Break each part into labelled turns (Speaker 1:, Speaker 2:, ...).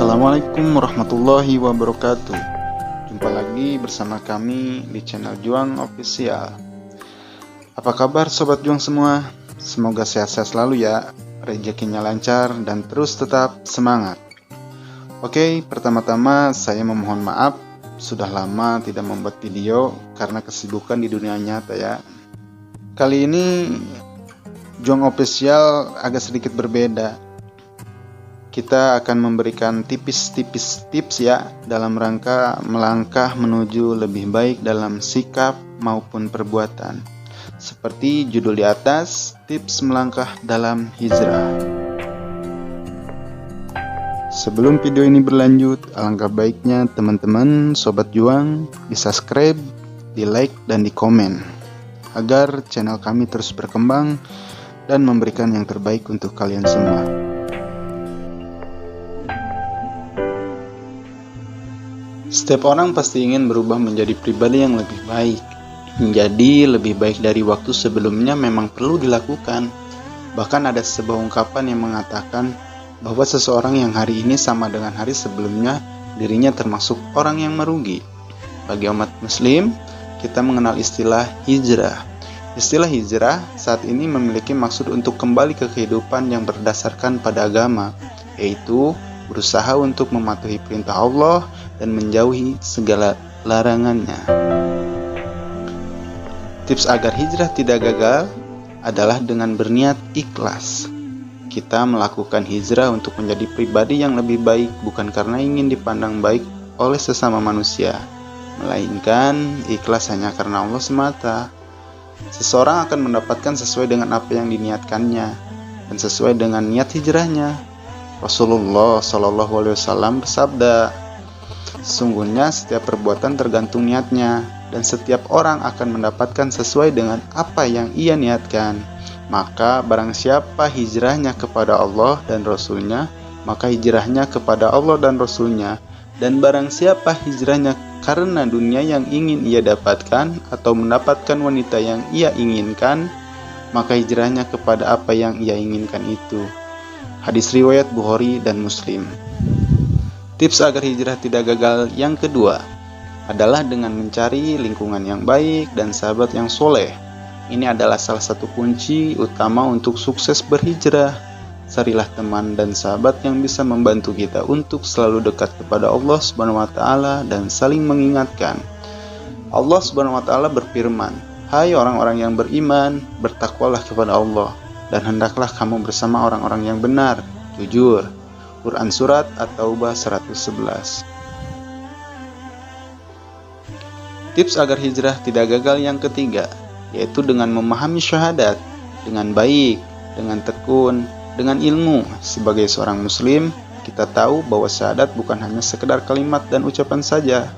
Speaker 1: Assalamualaikum warahmatullahi wabarakatuh. Jumpa lagi bersama kami di channel Juang Official. Apa kabar sobat Juang semua? Semoga sehat-sehat selalu ya, rezekinya lancar dan terus tetap semangat. Oke, pertama-tama saya memohon maaf sudah lama tidak membuat video karena kesibukan di dunia nyata ya. Kali ini Juang Official agak sedikit berbeda. Kita akan memberikan tipis-tipis tips ya dalam rangka melangkah menuju lebih baik dalam sikap maupun perbuatan. Seperti judul di atas, tips melangkah dalam hijrah. Sebelum video ini berlanjut, alangkah baiknya teman-teman sobat juang di subscribe, di like dan di komen agar channel kami terus berkembang dan memberikan yang terbaik untuk kalian semua. Setiap orang pasti ingin berubah menjadi pribadi yang lebih baik. Menjadi lebih baik dari waktu sebelumnya memang perlu dilakukan. Bahkan ada sebuah ungkapan yang mengatakan bahwa seseorang yang hari ini sama dengan hari sebelumnya, dirinya termasuk orang yang merugi. Bagi umat muslim, kita mengenal istilah hijrah. Istilah hijrah saat ini memiliki maksud untuk kembali ke kehidupan yang berdasarkan pada agama, yaitu berusaha untuk mematuhi perintah Allah dan menjauhi segala larangannya. Tips agar hijrah tidak gagal adalah dengan berniat ikhlas. Kita melakukan hijrah untuk menjadi pribadi yang lebih baik bukan karena ingin dipandang baik oleh sesama manusia, melainkan ikhlas hanya karena Allah semata. Seseorang akan mendapatkan sesuai dengan apa yang diniatkannya dan sesuai dengan niat hijrahnya. Rasulullah SAW bersabda, sesungguhnya setiap perbuatan tergantung niatnya, dan setiap orang akan mendapatkan sesuai dengan apa yang ia niatkan. Maka barang siapa hijrahnya kepada Allah dan Rasulnya, maka hijrahnya kepada Allah dan Rasulnya. Dan barang siapa hijrahnya karena dunia yang ingin ia dapatkan atau mendapatkan wanita yang ia inginkan, maka hijrahnya kepada apa yang ia inginkan itu. Hadis riwayat Bukhari dan Muslim. Tips agar hijrah tidak gagal yang kedua adalah dengan mencari lingkungan yang baik dan sahabat yang soleh. Ini adalah salah satu kunci utama untuk sukses berhijrah. Carilah teman dan sahabat yang bisa membantu kita untuk selalu dekat kepada Allah Subhanahu wa taala dan saling mengingatkan. Allah Subhanahu wa taala berfirman, "Hai orang-orang yang beriman, bertakwalah kepada Allah dan hendaklah kamu bersama orang-orang yang benar, jujur." Quran Surat At-Taubah 111. Tips agar hijrah tidak gagal yang ketiga, yaitu dengan memahami syahadat dengan baik, dengan tekun, dengan ilmu. Sebagai seorang muslim, kita tahu bahwa syahadat bukan hanya sekedar kalimat dan ucapan saja.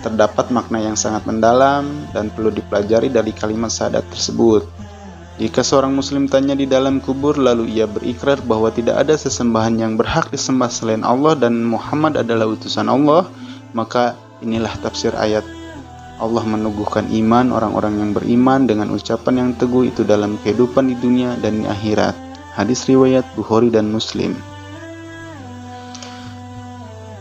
Speaker 1: Terdapat makna yang sangat mendalam dan perlu dipelajari dari kalimat syahadat tersebut. Jika seorang muslim tanya di dalam kubur lalu ia berikrar bahwa tidak ada sesembahan yang berhak disembah selain Allah dan Muhammad adalah utusan Allah, maka inilah tafsir ayat Allah meneguhkan iman orang-orang yang beriman dengan ucapan yang teguh itu dalam kehidupan di dunia dan di akhirat. Hadis riwayat Bukhari dan Muslim.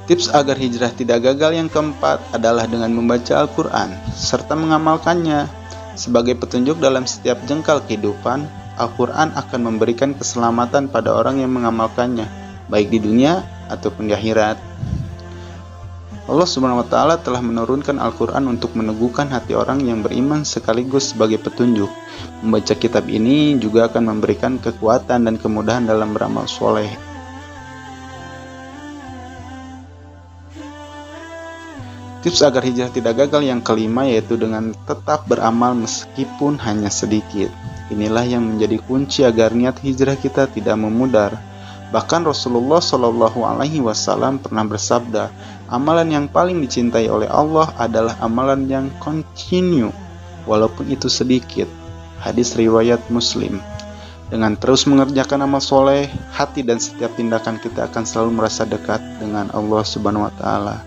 Speaker 1: Tips agar hijrah tidak gagal yang keempat adalah dengan membaca Al-Quran serta mengamalkannya. Sebagai petunjuk dalam setiap jengkal kehidupan, Al-Quran akan memberikan keselamatan pada orang yang mengamalkannya, baik di dunia ataupun di akhirat. Allah Subhanahu wa taala telah menurunkan Al-Quran untuk meneguhkan hati orang yang beriman sekaligus sebagai petunjuk. Membaca kitab ini juga akan memberikan kekuatan dan kemudahan dalam beramal soleh. Tips agar hijrah tidak gagal yang kelima yaitu dengan tetap beramal meskipun hanya sedikit. Inilah yang menjadi kunci agar niat hijrah kita tidak memudar. Bahkan Rasulullah SAW pernah bersabda, amalan yang paling dicintai oleh Allah adalah amalan yang kontinu, walaupun itu sedikit. Hadis riwayat Muslim. Dengan terus mengerjakan amal soleh, hati dan setiap tindakan kita akan selalu merasa dekat dengan Allah Subhanahu wa taala.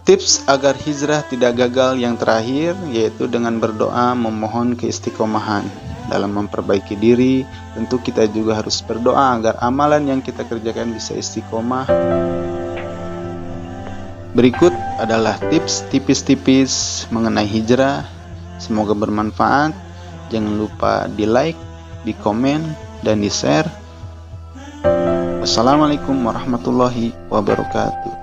Speaker 1: Tips agar hijrah tidak gagal yang terakhir yaitu dengan berdoa memohon keistiqomahan. dalam memperbaiki diri. Tentu kita juga harus berdoa agar amalan yang kita kerjakan bisa istiqomah. Berikut adalah tips tipis-tipis mengenai hijrah. Semoga bermanfaat. Jangan lupa di like, di komen, dan di share. Wassalamualaikum warahmatullahi wabarakatuh.